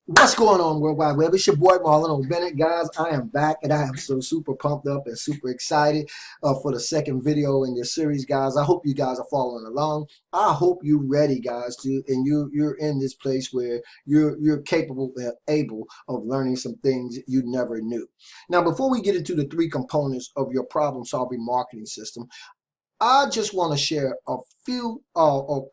What's going on, World Wide Web? It's your boy Marlon O. Bennett, guys. I am back, and I am so super pumped up and super excited for the second video in this series, guys. I hope you guys are following along. I hope you're ready, guys, and you're in this place where you're capable and able of learning some things you never knew. Now, before we get into the three components of your problem-solving marketing system, I just want to share a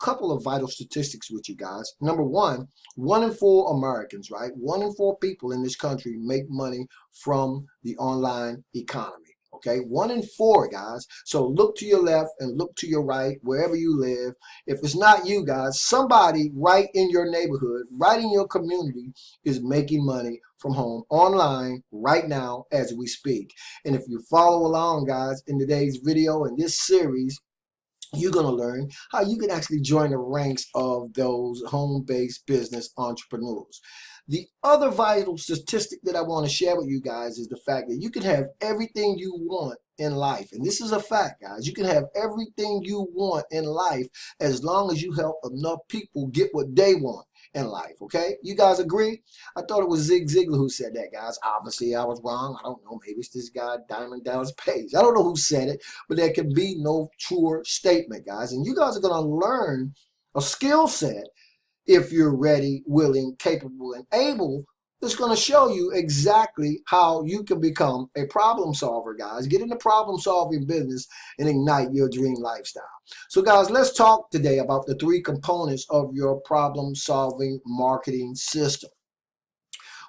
couple of vital statistics with you guys. Number one in four Americans, right? One in four people in this country make money from the online economy. Okay, one in four, guys. So look to your left and look to your right, wherever you live. If it's not you, guys, somebody right in your neighborhood, right in your community is making money from home online right now as we speak. And if you follow along, guys, in today's video in this series, you're going to learn how you can actually join the ranks of those home-based business entrepreneurs. The other vital statistic that I want to share with you guys is the fact that you can have everything you want in life. And this is a fact, guys. You can have everything you want in life as long as you help enough people get what they want in life. Okay, you guys agree? I thought it was Zig Ziglar who said that, guys. Obviously I was wrong. I don't know, maybe it's this guy Diamond Dallas Page. I don't know who said it, but there can be no truer statement, guys. And you guys are going to learn a skill set if you're ready, willing, capable, and able. It's going to show you exactly how you can become a problem solver, guys. Get in the problem solving business and ignite your dream lifestyle. So, guys, let's talk today about the three components of your problem solving marketing system.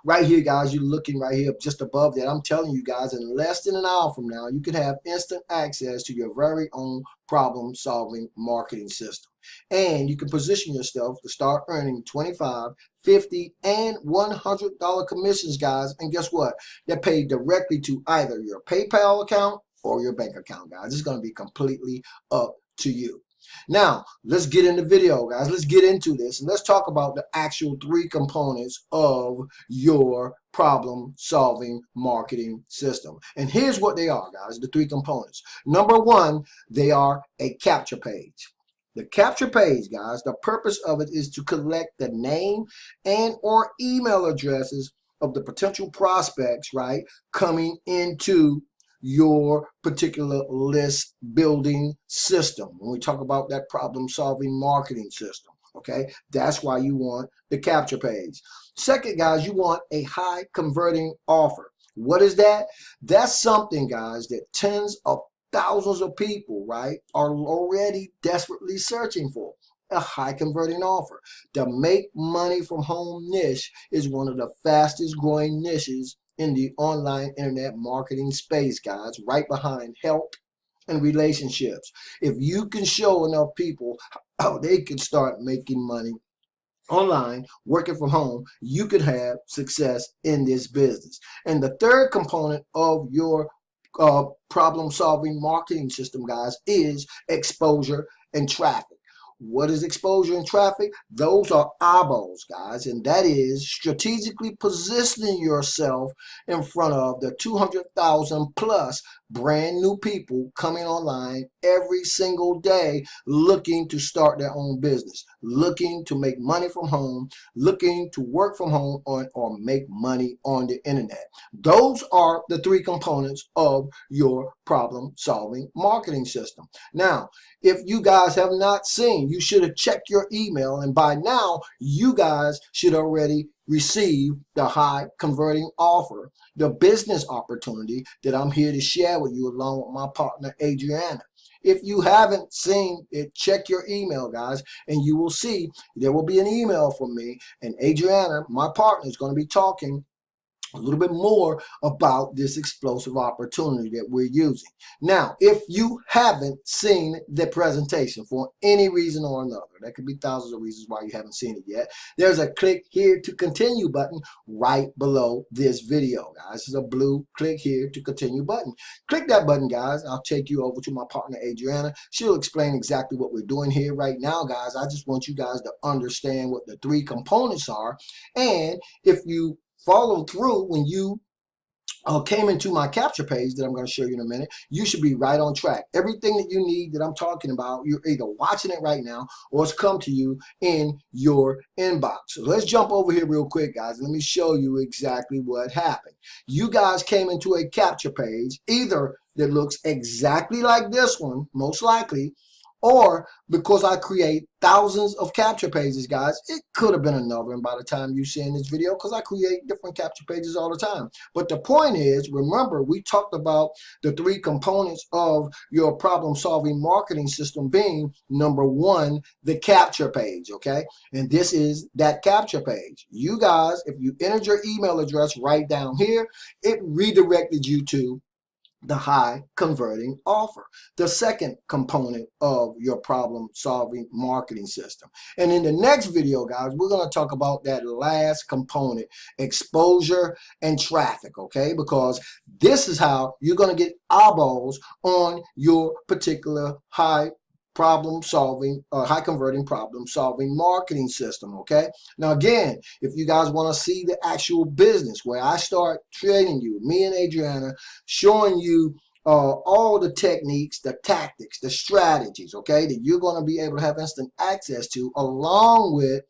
Right here, guys, you're looking right here just above that. I'm telling you guys, in less than an hour from now, you can have instant access to your very own problem-solving marketing system. And you can position yourself to start earning $25, $50, and $100 commissions, guys. And guess what? They're paid directly to either your PayPal account or your bank account, guys. It's going to be completely up to you. Now, let's get in the video, guys. Let's get into this, and let's talk about the actual three components of your problem-solving marketing system. And here's what they are, guys, the three components. Number one, they are a capture page. The capture page, guys, the purpose of it is to collect the name and or email addresses of the potential prospects, right, coming into your particular list building system. When we talk about that problem solving marketing system, okay, that's why you want the capture page. Second, guys, you want a high converting offer. What is that? That's something, guys, that tens of thousands of people, right, are already desperately searching for. A high converting offer. The make money from home niche is one of the fastest growing niches in the online internet marketing space, guys, right behind health and relationships. If you can show enough people how they can start making money online, working from home, you can have success in this business. And the third component of your problem-solving marketing system, guys, is exposure and traffic. What is exposure and traffic? Those are eyeballs, guys, and that is strategically positioning yourself in front of the 200,000 plus brand new people coming online every single day looking to start their own business, looking to make money from home, looking to work from home or make money on the internet. Those are the three components of your problem-solving marketing system. Now, if you guys have not seen, you should have checked your email, and by now you guys should already receive the high converting offer, the business opportunity that I'm here to share with you along with my partner Adriana. If you haven't seen it, check your email, guys, and you will see there will be an email from me, and Adriana, my partner, is going to be talking a little bit more about this explosive opportunity that we're using. Now, if you haven't seen the presentation for any reason or another, there could be thousands of reasons why you haven't seen it yet, there's a click here to continue button right below this video, guys. It's a blue click here to continue button. Click that button, guys. I'll take you over to my partner Adriana. She'll explain exactly what we're doing here right now, guys. I just want you guys to understand what the three components are, and if you follow through when you came into my capture page that I'm going to show you in a minute, you should be right on track. Everything that you need that I'm talking about, you're either watching it right now or it's come to you in your inbox. So let's jump over here real quick, guys. Let me show you exactly what happened. You guys came into a capture page, either that looks exactly like this one, most likely, or because I create thousands of capture pages, guys, it could have been another. And by the time you see in this video, because I create different capture pages all the time. But the point is, remember, we talked about the 3 components of your problem-solving marketing system being, number 1, the capture page, okay? And this is that capture page. You guys, if you entered your email address right down here, it redirected you to the high converting offer, the second component of your problem solving marketing system. And in the next video, guys, we're going to talk about that last component, exposure and traffic, okay? Because this is how you're going to get eyeballs on your particular high converting problem solving marketing system, okay? Now again, if you guys want to see the actual business where I start training you, me and Adriana, showing you all the techniques, the tactics, the strategies, okay, that you're going to be able to have instant access to, along with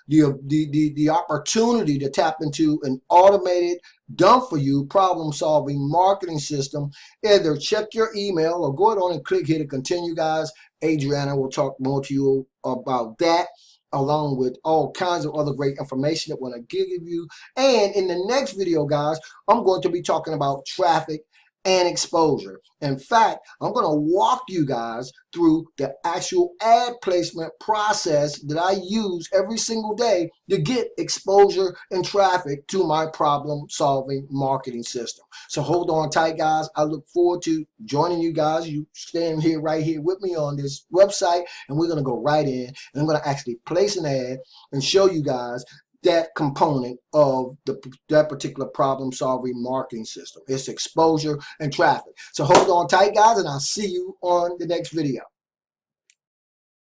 the opportunity to tap into an automated, done for you problem solving marketing system. Either check your email or go ahead on and click here to continue, guys. Adriana will talk more to you about that, along with all kinds of other great information that we're going to give you. And in the next video, guys, I'm going to be talking about traffic and exposure. In fact, I'm going to walk you guys through the actual ad placement process that I use every single day to get exposure and traffic to my problem solving marketing system. So hold on tight, guys. I look forward to joining you guys. You stand here right here with me on this website, and we're going to go right in, and I'm going to actually place an ad and show you guys that component of that particular problem solving marketing system. It's exposure and traffic. So hold on tight, guys, and I'll see you on the next video.